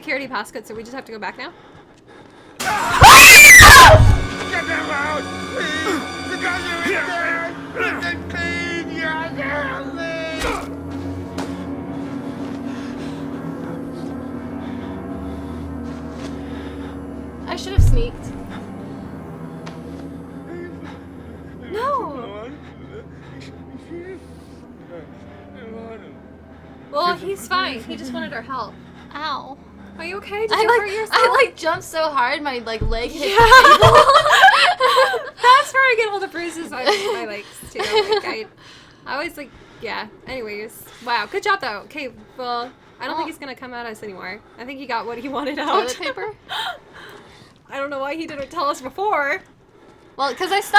Security passcode, so we just have to go back now? Get them out! Please! The guys are in there! Listen, clean! Yeah, I should have sneaked. No! Well, he's fine. He just wanted our help. Ow. Are you okay? Did you hurt yourself? I jumped so hard my leg hit Yeah. the table. That's where I get all the bruises on my legs too. Like, I always yeah. Anyways, wow, good job though. Okay, well, I don't think he's gonna come at us anymore. I think he got what he wanted out. Toilet paper? I don't know why he didn't tell us before. Well, because I stuck